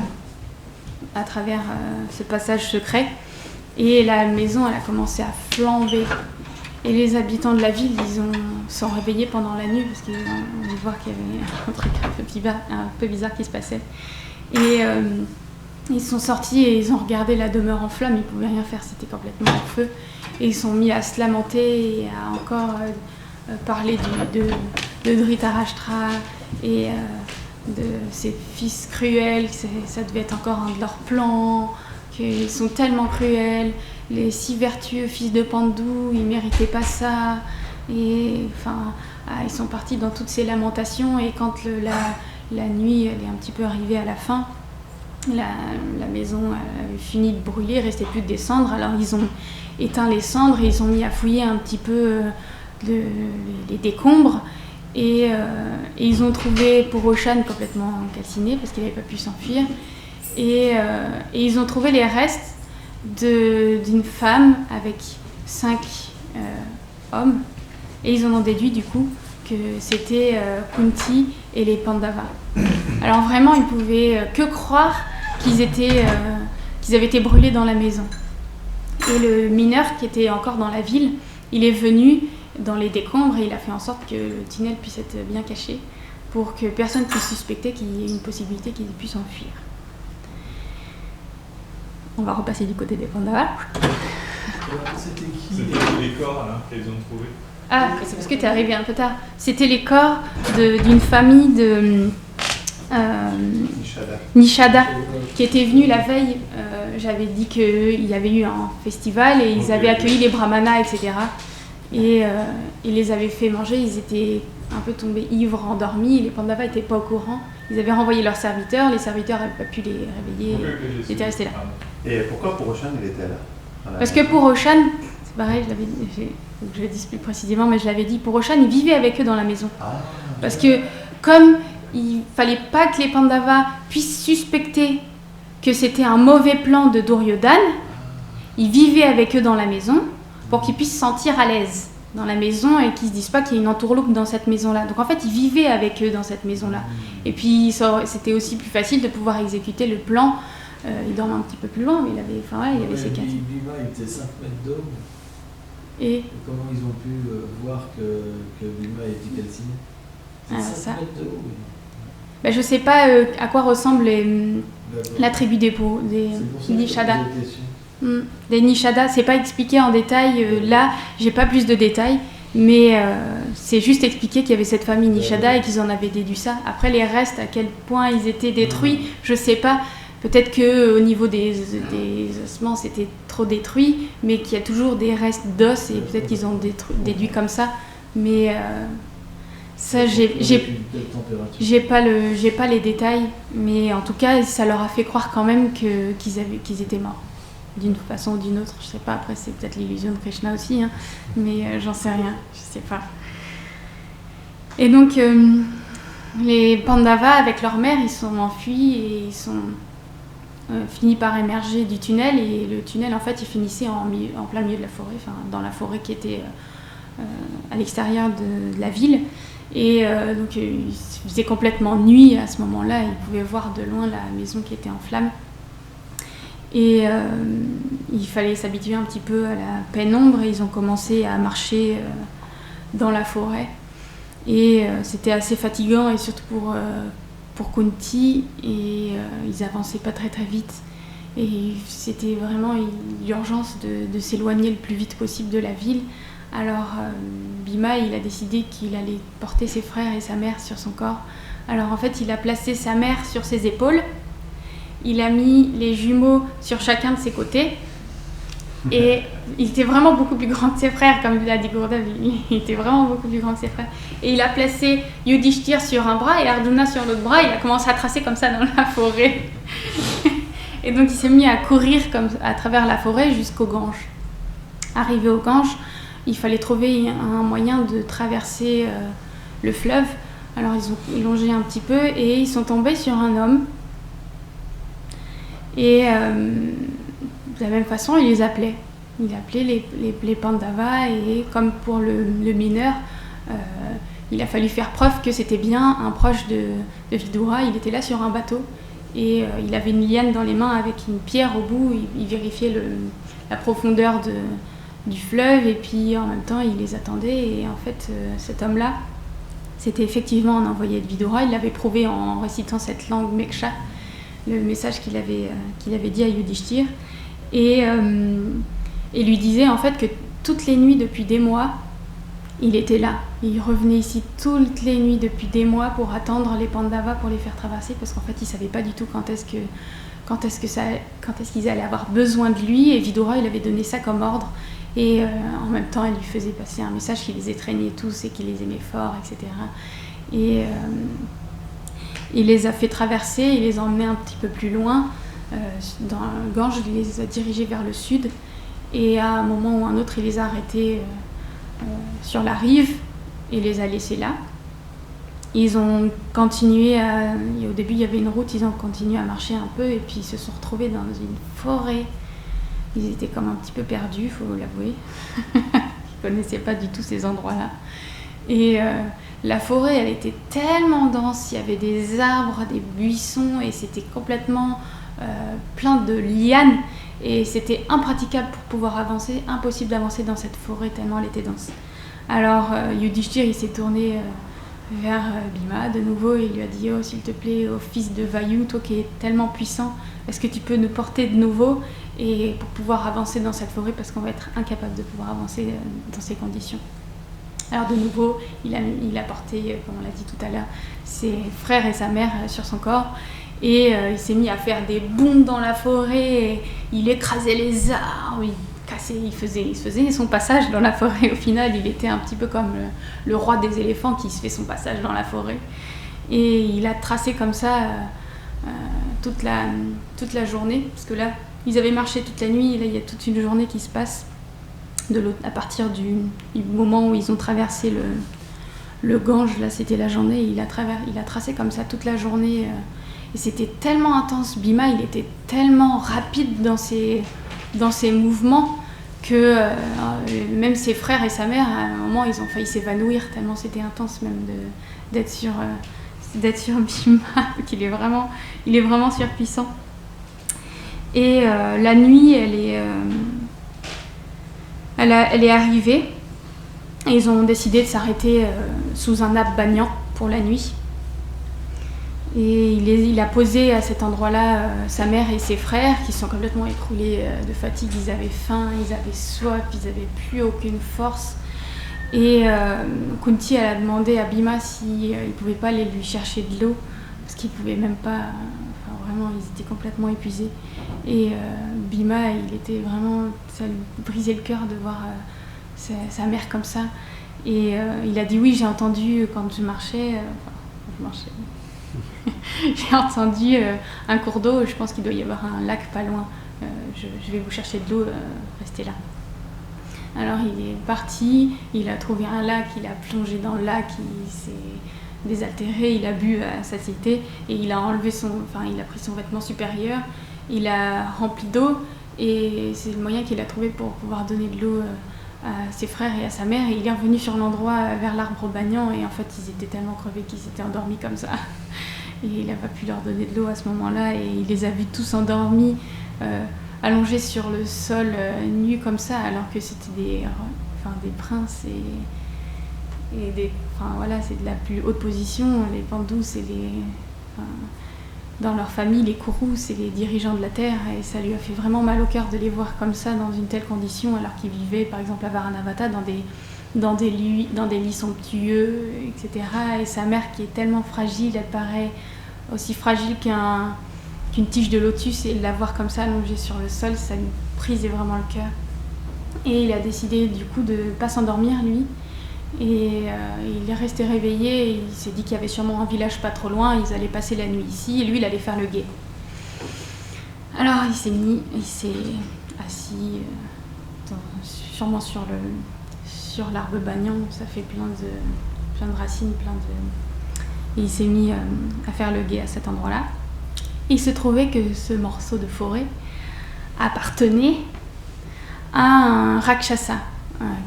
à travers ce passage secret. Et la maison, elle a commencé à flamber. Et les habitants de la ville, ils sont réveillés pendant la nuit, parce qu'ils ont dû voir qu'il y avait un truc un peu bizarre qui se passait. Et ils sont sortis et ils ont regardé la demeure en flammes, ils ne pouvaient rien faire, c'était complètement en feu. Et ils sont mis à se lamenter et à encore... parler de Dhritarashtra et de ses fils cruels, ça devait être encore un de leurs plans, qu'ils sont tellement cruels, les si vertueux fils de Pandu, ils méritaient pas ça. Et enfin, ils sont partis dans toutes ces lamentations. Et quand la nuit elle est un petit peu arrivée à la fin, la maison avait fini de brûler, il restait plus que des cendres. Alors ils ont éteint les cendres et ils ont mis à fouiller un petit peu les décombres. Et ils ont trouvé Purushan complètement calciné parce qu'il n'avait pas pu s'enfuir. Et ils ont trouvé les restes d'une femme avec 5 hommes. Et ils en ont déduit du coup que c'était Kunti et les Pandavas. Alors vraiment, ils pouvaient que croire qu'ils avaient été brûlés dans la maison. Et le mineur qui était encore dans la ville, il est venu dans les décombres et il a fait en sorte que le tunnel puisse être bien caché pour que personne puisse suspecter qu'il y ait une possibilité qu'ils puissent s'enfuir. On va repasser du côté des Pandavas. C'était qui les corps là, qu'ils ont trouvés? Ah, c'est parce que tu es arrivé un peu tard. C'était les corps d'une famille de Nishada qui était venue la veille. J'avais dit qu'il y avait eu un festival et ils avaient accueilli les brahmanas, etc. Et ils les avaient fait manger. Ils étaient un peu tombés ivres, endormis. Les Pandavas n'étaient pas au courant. Ils avaient renvoyé leurs serviteurs. Les serviteurs n'avaient pas pu les réveiller. Ils étaient restés là. Et pourquoi Purushan il était là? Parce que Purushan, c'est pareil, je le dis plus précisément, mais je l'avais dit, Purushan, il vivait avec eux dans la maison. Parce que comme il fallait pas que les Pandavas puissent suspecter que c'était un mauvais plan de Duryodhana, il vivait avec eux dans la maison pour qu'ils puissent se sentir à l'aise dans la maison et qu'ils se disent pas qu'il y a une entourloupe dans cette maison-là. Donc en fait, il vivait avec eux dans cette maison-là. Et puis c'était aussi plus facile de pouvoir exécuter le plan. Il dormait un petit peu plus loin, mais il avait ses quatre. Bhima, il était 5 mètres d'homme. Et comment ils ont pu voir que Bhima était calciné? C'est 5 mètres de haut. Ben, je sais pas à quoi ressemble la tribu des Nishada. Des Nishada, c'est pas expliqué en détail. Là, j'ai pas plus de détails, mais c'est juste expliqué qu'il y avait cette famille Nishada et qu'ils en avaient déduit ça. Après, les restes, à quel point ils étaient détruits, je sais pas. Peut-être qu'au niveau des ossements, c'était trop détruit, mais qu'il y a toujours des restes d'os et peut-être qu'ils ont déduit comme ça. Mais ça, j'ai pas les détails, mais en tout cas, ça leur a fait croire quand même qu'ils étaient morts, d'une façon ou d'une autre. Je sais pas, après c'est peut-être l'illusion de Krishna aussi, hein, mais j'en sais rien, je sais pas. Et donc, les Pandavas, avec leur mère, ils sont enfuis et ils sont fini par émerger du tunnel, et le tunnel en fait il finissait en plein milieu de la forêt, enfin dans la forêt qui était à l'extérieur de la ville, et donc il faisait complètement nuit à ce moment-là, ils pouvaient voir de loin la maison qui était en flammes, et il fallait s'habituer un petit peu à la pénombre, et ils ont commencé à marcher dans la forêt, et c'était assez fatigant, et surtout pour Kunti, et ils avançaient pas très très vite, et c'était vraiment l'urgence de s'éloigner le plus vite possible de la ville. Alors Bhima, il a décidé qu'il allait porter ses frères et sa mère sur son corps. Alors en fait, il a placé sa mère sur ses épaules, il a mis les jumeaux sur chacun de ses côtés, et il était vraiment beaucoup plus grand que ses frères, comme l'a dit Gurdev, il était vraiment beaucoup plus grand que ses frères. Et il a placé Yudhishthir sur un bras et Arjuna sur l'autre bras, il a commencé à tracer comme ça dans la forêt. Et donc il s'est mis à courir à travers la forêt jusqu'au Gange. Arrivé au Gange, il fallait trouver un moyen de traverser le fleuve. Alors ils ont longé un petit peu et ils sont tombés sur un homme. Et de la même façon, il les appelait. Il appelait les Pandavas, et comme pour le mineur, il a fallu faire preuve que c'était bien un proche de Vidura. Il était là sur un bateau et il avait une liane dans les mains avec une pierre au bout. Il vérifiait la profondeur du fleuve, et puis en même temps il les attendait. Et en fait, cet homme-là, c'était effectivement un envoyé de Vidura. Il l'avait prouvé en récitant cette langue Meksha, le message qu'il avait dit à Yudhishthir, et lui disait en fait que toutes les nuits depuis des mois, il était là. Il revenait ici toutes les nuits depuis des mois pour attendre les Pandavas pour les faire traverser, parce qu'en fait, il ne savait pas du tout quand est-ce qu'ils allaient avoir besoin de lui. Et Vidura, il avait donné ça comme ordre. Et en même temps, il lui faisait passer un message qu'il les étreignait tous et qu'il les aimait fort, etc. Et il les a fait traverser, il les a emmenés un petit peu plus loin. Dans le Gange, il les a dirigés vers le sud. Et à un moment ou un autre, il les a arrêtés sur la rive et les a laissés là. Ils ont continué au début, il y avait une route, ils ont continué à marcher un peu et puis ils se sont retrouvés dans une forêt. Ils étaient comme un petit peu perdus, il faut l'avouer. Ils ne connaissaient pas du tout ces endroits-là. Et la forêt, elle était tellement dense, il y avait des arbres, des buissons et c'était complètement plein de lianes. Et c'était impraticable pour pouvoir avancer, impossible d'avancer dans cette forêt tellement elle était dense. Alors Yudhishthir, il s'est tourné vers Bhima de nouveau et il lui a dit « Oh, s'il te plaît, ô fils de Vayu, toi qui es tellement puissant, est-ce que tu peux nous porter de nouveau et pour pouvoir avancer dans cette forêt parce qu'on va être incapable de pouvoir avancer dans ces conditions ?» Alors de nouveau, il a porté, comme on l'a dit tout à l'heure, ses frères et sa mère sur son corps. Et il s'est mis à faire des bonds dans la forêt, et il écrasait les arbres, il faisait son passage dans la forêt. Au final, il était un petit peu comme le roi des éléphants qui se fait son passage dans la forêt. Et il a tracé comme ça toute la journée, parce que là, ils avaient marché toute la nuit, et là, il y a toute une journée qui se passe à partir du moment où ils ont traversé le Gange. Là, c'était la journée, il a tracé comme ça toute la journée. Et c'était tellement intense. Bhima, il était tellement rapide dans ses mouvements que même ses frères et sa mère, à un moment, ils ont failli s'évanouir tellement c'était intense même d'être sur Bhima. Donc il est vraiment surpuissant. Et la nuit, elle est arrivée. Et ils ont décidé de s'arrêter sous un arbre banyan pour la nuit. Et il a posé à cet endroit-là sa mère et ses frères qui sont complètement écroulés de fatigue. Ils avaient faim, ils avaient soif, ils n'avaient plus aucune force. Et Kunti, elle a demandé à Bhima s'il ne pouvait pas aller lui chercher de l'eau, parce qu'ils ne pouvaient même pas... vraiment, ils étaient complètement épuisés. Et Bhima, ça lui brisait le cœur de voir sa mère comme ça. Et il a dit oui, j'ai entendu quand je marchais... j'ai entendu un cours d'eau, je pense qu'il doit y avoir un lac pas loin. Je vais vous chercher de l'eau, restez là. Alors il est parti, il a trouvé un lac, il a plongé dans le lac, il s'est désaltéré, il a bu à satiété et il a pris son vêtement supérieur, il a rempli d'eau et c'est le moyen qu'il a trouvé pour pouvoir donner de l'eau à ses frères et à sa mère. Et il est revenu sur l'endroit vers l'arbre banyan et en fait ils étaient tellement crevés qu'ils s'étaient endormis comme ça. Et il n'a pas pu leur donner de l'eau à ce moment-là et il les a vus tous endormis, allongés sur le sol, nus comme ça, alors que c'était des princes c'est de la plus haute position. Les Pandus, dans leur famille, les Kurus, c'est les dirigeants de la terre et ça lui a fait vraiment mal au cœur de les voir comme ça dans une telle condition alors qu'ils vivaient par exemple à Varanavata dans des lits somptueux, etc. Et sa mère qui est tellement fragile, elle paraît aussi fragile qu'une tige de lotus, et la voir comme ça allongée sur le sol, ça lui brisait vraiment le cœur. Et il a décidé du coup de ne pas s'endormir lui, et il est resté réveillé, et il s'est dit qu'il y avait sûrement un village pas trop loin, ils allaient passer la nuit ici, et lui il allait faire le guet. Alors il s'est assis sûrement sur l'arbre banyan, ça fait plein de racines, et il s'est mis à faire le guet à cet endroit-là. Il se trouvait que ce morceau de forêt appartenait à un Rakshasa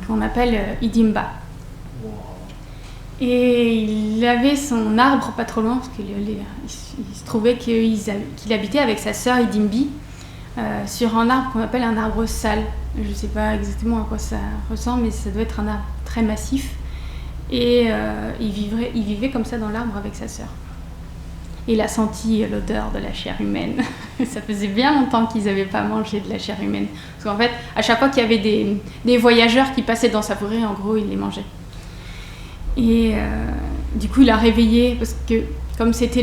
qu'on appelle Hidimba. Et il avait son arbre pas trop loin, parce qu'il se trouvait qu'il habitait avec sa sœur Hidimbi sur un arbre qu'on appelle un arbre sale. Je ne sais pas exactement à quoi ça ressemble, mais ça doit être un arbre très massif. Et il vivait comme ça dans l'arbre avec sa sœur. Il a senti l'odeur de la chair humaine. Ça faisait bien longtemps qu'ils n'avaient pas mangé de la chair humaine. Parce qu'en fait, à chaque fois qu'il y avait des voyageurs qui passaient dans sa forêt, en gros, il les mangeait. Et du coup, il a réveillé, parce que comme c'était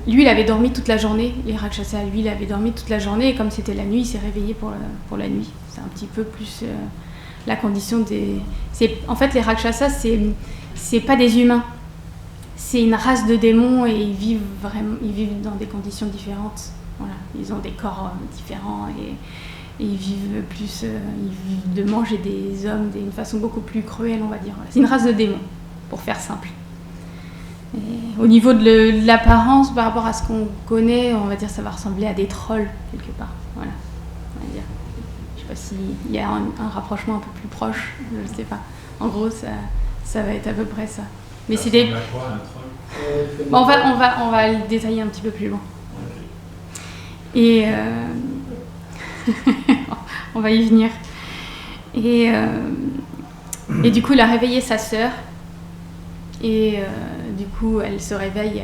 lui, il avait dormi toute la journée, les Rakshasas, lui, il avait dormi toute la journée, et comme c'était la nuit, il s'est réveillé pour la nuit. C'est un petit peu plus la condition des... En fait, les Rakshasas, c'est pas des humains. C'est une race de démons, et ils vivent dans des conditions différentes. Voilà. Ils ont des corps différents, et ils vivent de manger des hommes d'une façon beaucoup plus cruelle, on va dire. Voilà. C'est une race de démons, pour faire simple. Et au niveau de l'apparence, par rapport à ce qu'on connaît, on va dire que ça va ressembler à des trolls, quelque part. Voilà, on va dire. Je sais pas s'il y a un rapprochement un peu plus proche, je ne sais pas. En gros, ça va être à peu près ça. Mais c'est des... Quoi, un troll Bon, on va le détailler un petit peu plus loin. Et on va y venir. Et du coup, il a réveillé sa sœur. Et du coup, elle se réveille,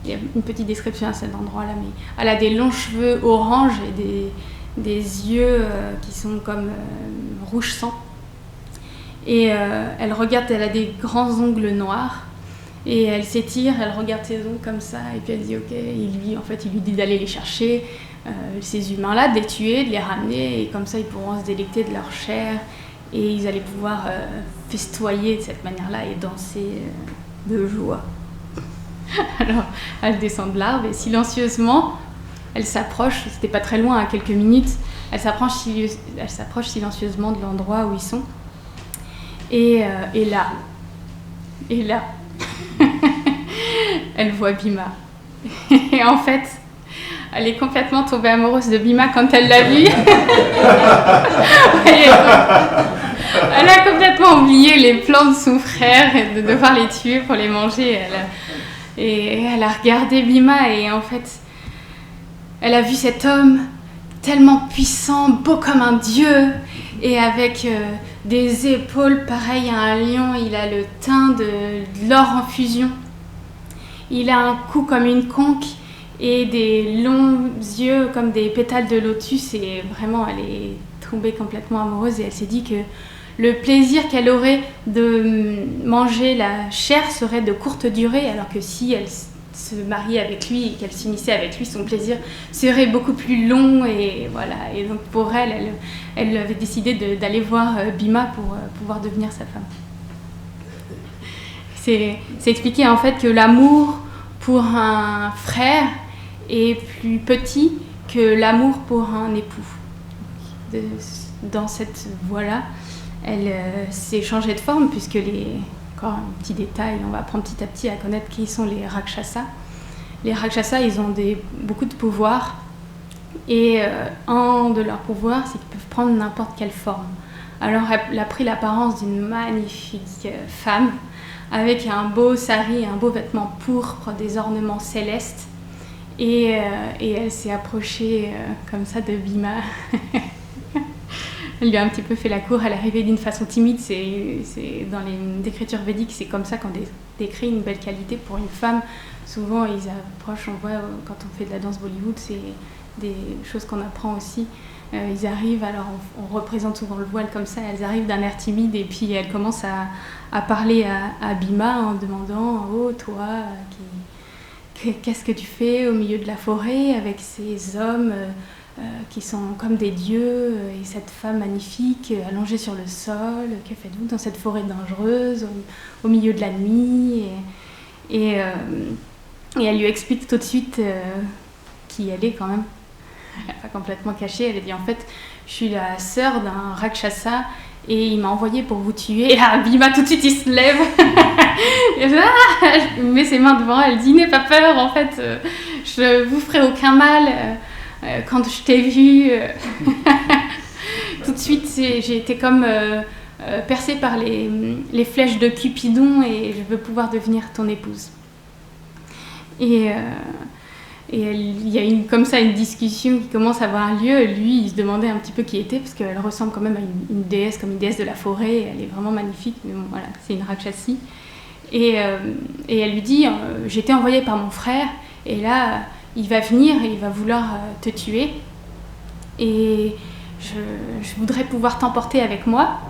il y a une petite description à cet endroit-là, mais elle a des longs cheveux orange et des yeux qui sont comme rouge sang. Et elle a des grands ongles noirs. Et elle s'étire, elle regarde ses ongles comme ça, et puis elle dit ok, il lui dit d'aller les chercher, ces humains-là, de les tuer, de les ramener, et comme ça ils pourront se délecter de leur chair. Et ils allaient pouvoir festoyer de cette manière-là et danser de joie. Alors, elle descend de l'arbre et silencieusement, elle s'approche, c'était pas très loin, à quelques minutes, elle s'approche silencieusement de l'endroit où ils sont. Et là, elle voit Bhima. Et en fait, elle est complètement tombée amoureuse de Bhima quand elle l'a vu. Elle a complètement oublié les plans de son frère et de devoir les tuer pour les manger. Elle a regardé Bhima et en fait, elle a vu cet homme tellement puissant, beau comme un dieu et avec des épaules pareilles à un lion. Il a le teint de l'or en fusion. Il a un cou comme une conque et des longs yeux comme des pétales de lotus, et vraiment elle est tombée complètement amoureuse et elle s'est dit que le plaisir qu'elle aurait de manger la chair serait de courte durée, alors que si elle se mariait avec lui et qu'elle s'unissait avec lui, son plaisir serait beaucoup plus long. Et voilà. Et donc pour elle avait décidé d'aller voir Bhima pour pouvoir devenir sa femme. C'est expliquer en fait que l'amour pour un frère est plus petit que l'amour pour un époux. Dans cette voie-là, elle s'est changée de forme, puisque encore un petit détail, on va apprendre petit à petit à connaître qui sont les Rakshasas. Les Rakshasas, ils ont beaucoup de pouvoirs, et un de leurs pouvoirs, c'est qu'ils peuvent prendre n'importe quelle forme. Alors elle a pris l'apparence d'une magnifique femme, avec un beau sari, un beau vêtement pourpre, des ornements célestes, et elle s'est approchée comme ça de Bhima. Elle lui a un petit peu fait la cour, elle est arrivée d'une façon timide, c'est dans les écritures védiques, c'est comme ça qu'on décrit une belle qualité pour une femme. Souvent ils approchent, on voit quand on fait de la danse Bollywood, c'est des choses qu'on apprend aussi. Ils arrivent, alors on représente souvent le voile comme ça, elles arrivent d'un air timide et puis elles commencent à parler à Bhima en demandant « Oh toi, qu'est-ce que tu fais au milieu de la forêt avec ces hommes qui sont comme des dieux et cette femme magnifique allongée sur le sol, que faites-vous dans cette forêt dangereuse au milieu de la nuit ?» Et elle lui explique tout de suite qui elle est quand même. Elle n'a pas complètement caché, elle a dit en fait je suis la sœur d'un Rakshasa et il m'a envoyé pour vous tuer. Et là Bhima tout de suite il se lève il met ses mains devant elle, dit n'aie pas peur, en fait je vous ferai aucun mal. Quand je t'ai vu tout de suite j'ai été comme percée par les flèches de Cupidon et je veux pouvoir devenir ton épouse. Et il y a comme ça une discussion qui commence à avoir lieu. Lui, il se demandait un petit peu qui était, parce qu'elle ressemble quand même à une déesse, comme une déesse de la forêt. Elle est vraiment magnifique, mais bon, voilà, c'est une Rakshasi. Et elle lui dit j'ai été envoyée par mon frère, et là, il va venir et il va vouloir te tuer. Et je voudrais pouvoir t'emporter avec moi,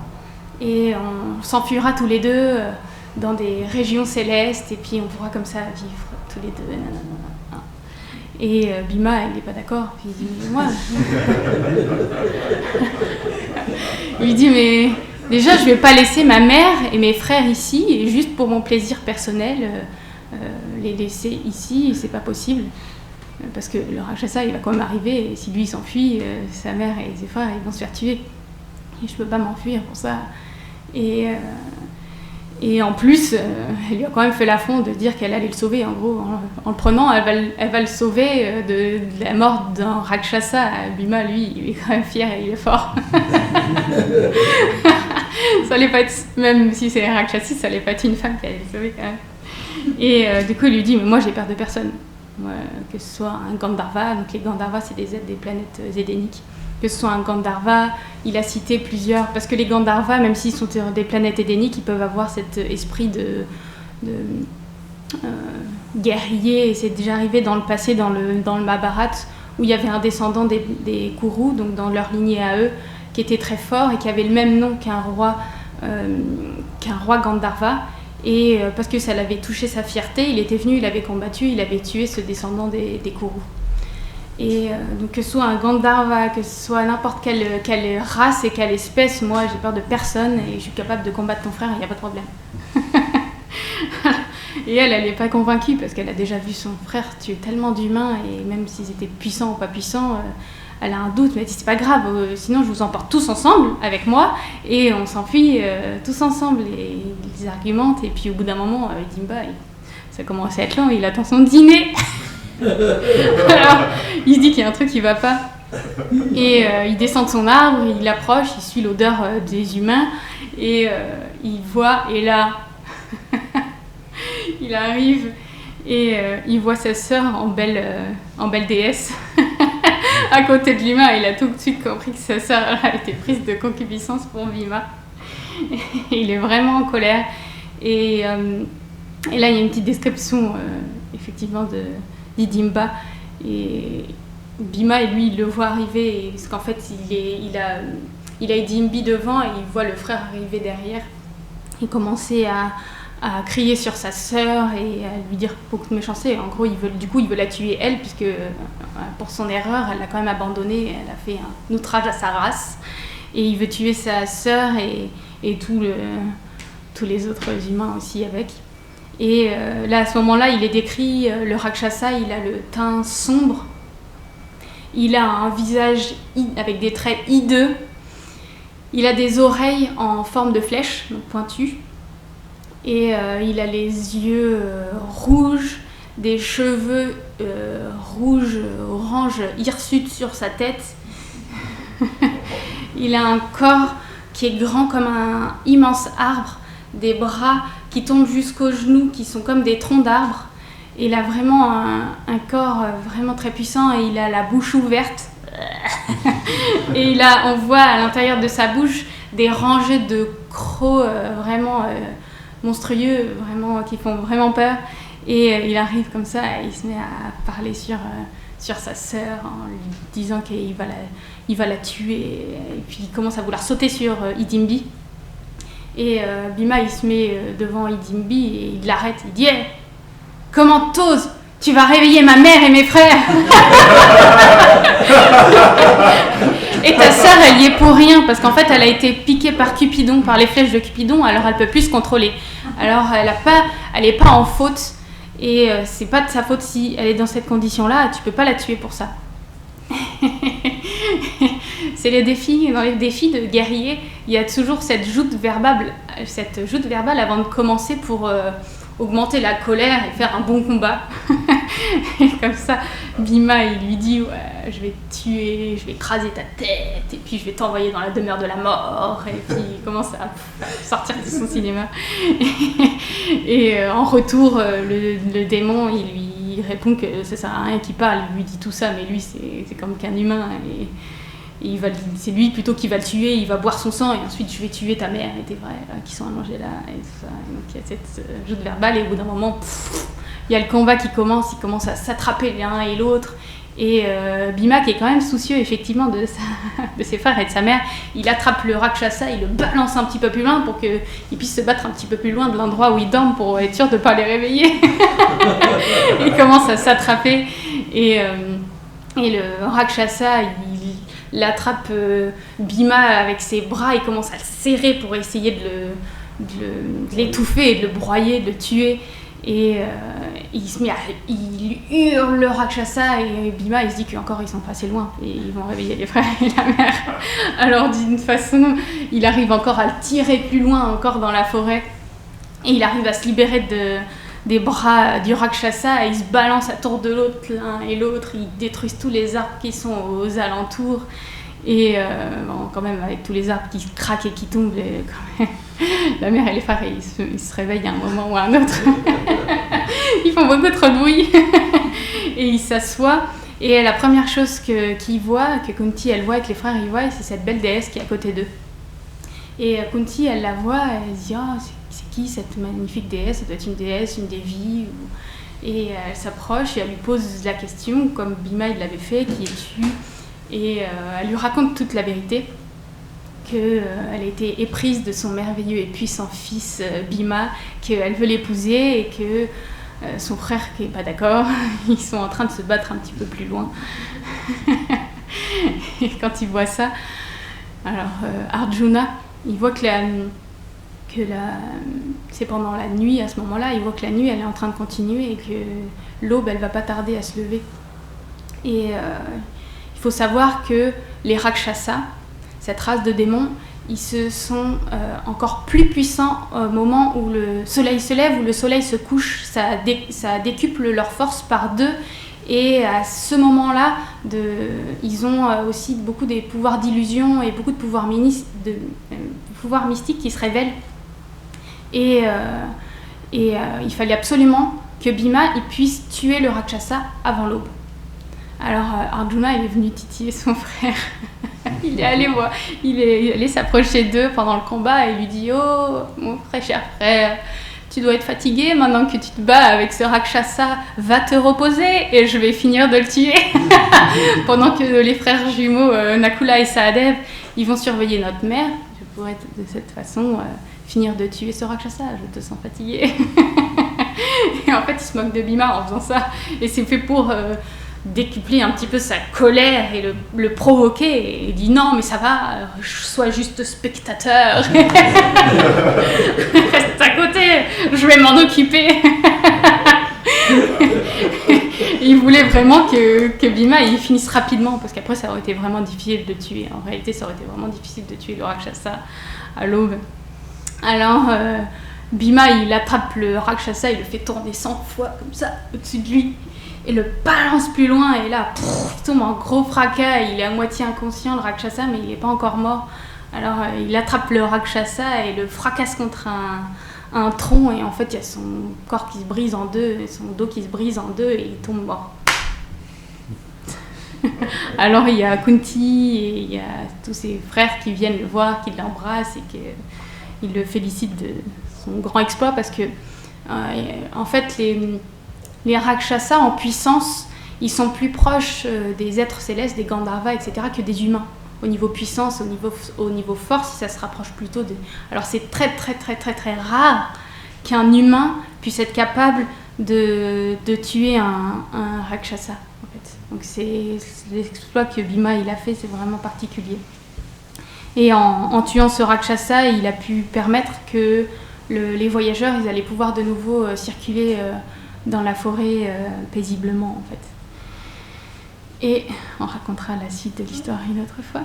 et on s'enfuira tous les deux dans des régions célestes et puis on pourra comme ça vivre tous les deux. Nanana. Et Bhima, il n'est pas d'accord. Puis il dit mais moi. Il lui dit mais déjà je vais pas laisser ma mère et mes frères ici et juste pour mon plaisir personnel les laisser ici, c'est pas possible. Parce que le Rakshasa il va quand même arriver et si lui il s'enfuit, sa mère et ses frères ils vont se faire tuer. Et je peux pas m'enfuir pour ça. Et en plus, elle lui a quand même fait l'affront de dire qu'elle allait le sauver. En gros, en le prenant, elle va le sauver de la mort d'un Rakshasa. Bhima, lui, il est quand même fier et il est fort. Ça allait pas être, même si c'est un Rakshasi, ça allait pas être une femme qui allait le sauver quand même. Et du coup, il lui dit, mais moi, j'ai peur de personne. Que ce soit un Gandharva, donc les Gandharvas, c'est des êtres des planètes édéniques. Que ce soit un Gandharva, il a cité plusieurs, parce que les Gandharvas, même s'ils sont des planètes édéniques, ils peuvent avoir cet esprit de guerrier, et c'est déjà arrivé dans le passé, dans le Mahabharat, où il y avait un descendant des Kurus, donc dans leur lignée à eux, qui était très fort et qui avait le même nom qu'un roi Gandharva, et parce que ça l'avait touché sa fierté, il était venu, il avait combattu, il avait tué ce descendant des Kurus. Et donc que ce soit un Gandharva, que ce soit n'importe quelle race et quelle espèce, moi j'ai peur de personne et je suis capable de combattre ton frère, il n'y a pas de problème. Et elle n'est pas convaincue parce qu'elle a déjà vu son frère tuer tellement d'humains et même s'ils étaient puissants ou pas puissants, elle a un doute, mais elle dit c'est pas grave, sinon je vous emporte tous ensemble avec moi et on s'enfuit tous ensemble et ils argumentent et puis au bout d'un moment, Dimba, ça commence à être long, il attend son dîner. Alors, il se dit qu'il y a un truc qui va pas et il descend de son arbre, il approche, il suit l'odeur des humains et il voit, et là il arrive et il voit sa sœur en belle déesse à côté de l'humain. Il a tout de suite compris que sa sœur a été prise de concupiscence pour Bhima et il est vraiment en colère et là il y a une petite description effectivement d'Hidimba et Bhima, et lui il le voit arriver parce qu'en fait il a Hidimbi devant et il voit le frère arriver derrière et commencer à crier sur sa sœur et à lui dire beaucoup de méchanceté. En gros il veut la tuer elle puisque pour son erreur elle l'a quand même abandonnée, elle a fait un outrage à sa race et il veut tuer sa sœur et tous les autres humains aussi avec. Et là, à ce moment-là, il est décrit, le Rakshasa, il a le teint sombre, il a un visage avec des traits hideux, il a des oreilles en forme de flèche, donc pointues, et il a les yeux rouges, des cheveux rouges, orange, hirsutes sur sa tête. Il a un corps qui est grand comme un immense arbre, des bras qui tombent jusqu'aux genoux, qui sont comme des troncs d'arbres. Et il a vraiment un corps vraiment très puissant et il a la bouche ouverte. Et on voit à l'intérieur de sa bouche des rangées de crocs vraiment monstrueux, vraiment, qui font vraiment peur. Et il arrive comme ça et il se met à parler sur sa sœur en lui disant qu'il va la tuer. Et puis il commence à vouloir sauter sur Hidimbi. Et Bhima, il se met devant Hidimbi et il l'arrête. Il dit hey, « Comment t'oses? Tu vas réveiller ma mère et mes frères !» Et ta sœur, elle y est pour rien, parce qu'en fait, elle a été piquée par Cupidon, par les flèches de Cupidon, alors elle peut plus se contrôler. Alors, elle est pas en faute, et c'est pas de sa faute si elle est dans cette condition-là, tu peux pas la tuer pour ça. C'est les défis, dans les défis de guerrier, il y a toujours cette joute verbale avant de commencer pour augmenter la colère et faire un bon combat. Et comme ça, Bhima, il lui dit ouais, je vais te tuer, je vais écraser ta tête, et puis je vais t'envoyer dans la demeure de la mort. Et puis il commence à sortir de son cinéma. Et en retour, le démon, il lui répond que ça sert à rien qu'il parle, il lui dit tout ça, mais lui, c'est comme qu'un humain. Et c'est lui plutôt qui va le tuer, il va boire son sang et ensuite je vais tuer ta mère et tes frères qui sont allongés là et tout ça. Et donc il y a cette joute verbale et au bout d'un moment il y a le combat qui commence, ils commencent à s'attraper l'un et l'autre Et Bhima, qui est quand même soucieux effectivement de ses frères et de sa mère, il attrape le Rakshasa, il le balance un petit peu plus loin pour qu'il puisse se battre un petit peu plus loin de l'endroit où ils dorment pour être sûr de ne pas les réveiller. Il commence à s'attraper et le Rakshasa, il attrape Bhima avec ses bras, il commence à le serrer pour essayer de l'étouffer et de le broyer, de le tuer. Et il hurle le Rakshasa et Bhima il se dit qu'encore ils sont pas assez loin et ils vont réveiller les frères et la mère. Alors d'une façon il arrive encore à le tirer plus loin encore dans la forêt et il arrive à se libérer des bras du Rakshasa et ils se balancent à tour de l'autre l'un et l'autre, ils détruisent tous les arbres qui sont aux alentours et quand même avec tous les arbres qui craquent et qui tombent et quand même, la mère et les frères ils se réveillent à un moment ou à un autre. Ils font beaucoup trop de bruit et ils s'assoient et la première chose qu'ils voient, que Kunti elle voit et que les frères ils voient, c'est cette belle déesse qui est à côté d'eux. Et Kunti elle la voit, elle se dit c'est qui cette magnifique déesse, ça doit être une déesse, une dévie et elle s'approche et elle lui pose la question comme Bhima il l'avait fait, qui es-tu, et elle lui raconte toute la vérité, qu'elle a été éprise de son merveilleux et puissant fils Bhima, qu'elle veut l'épouser et que son frère qui n'est pas d'accord, ils sont en train de se battre un petit peu plus loin. Et quand il voit ça, alors Arjuna, il voit que c'est pendant la nuit à ce moment-là, il voit que la nuit elle est en train de continuer et que l'aube elle va pas tarder à se lever. Et il faut savoir que les Rakshasas, cette race de démons, ils se sont encore plus puissants au moment où le soleil se lève, où le soleil se couche, ça décuple leur force par 2 et à ce moment-là, ils ont aussi beaucoup des pouvoirs d'illusion et beaucoup de pouvoirs mystiques qui se révèlent et il fallait absolument que Bhima il puisse tuer le Rakshasa avant l'aube. Alors Arjuna il est venu titiller son frère. Il est allé s'approcher d'eux pendant le combat et lui dit « Oh, mon très cher frère, tu dois être fatigué maintenant que tu te bats avec ce Rakshasa, va te reposer et je vais finir de le tuer. » Pendant que les frères jumeaux Nakula et Sahadev, ils vont surveiller notre mère, je pourrais de cette façon finir de tuer ce Rakshasa, je te sens fatigué. Et en fait, il se moque de Bhima en faisant ça et c'est fait pour... décupler un petit peu sa colère et le provoquer et il dit non mais ça va, sois juste spectateur. Reste à côté, je vais m'en occuper. Il voulait vraiment que Bhima il finisse rapidement parce qu'après ça aurait été vraiment difficile de le tuer. En réalité ça aurait été vraiment difficile de tuer le Rakshasa à l'aube. Alors Bhima il attrape le Rakshasa, il le fait tourner 100 fois comme ça au-dessus de lui et le balance plus loin et là il tombe en gros fracas, il est à moitié inconscient le Rakshasa mais il n'est pas encore mort. Alors il attrape le Rakshasa et le fracasse contre un tronc et en fait il y a son corps qui se brise en 2, son dos qui se brise en 2 et il tombe mort. Alors il y a Kunti et il y a tous ses frères qui viennent le voir, qui l'embrassent et qui le félicitent de son grand exploit parce que en fait les Rakshasas en puissance, ils sont plus proches des êtres célestes, des Gandharvas, etc. que des humains. Au niveau puissance, au niveau force, ça se rapproche plutôt de... Alors c'est très très très très très rare qu'un humain puisse être capable de tuer un Rakshasa. En fait. Donc c'est l'exploit que Bhima il a fait, c'est vraiment particulier. Et en tuant ce Rakshasa, il a pu permettre que les voyageurs ils allaient pouvoir de nouveau circuler dans la forêt paisiblement en fait. Et on racontera la suite de l'histoire une autre fois.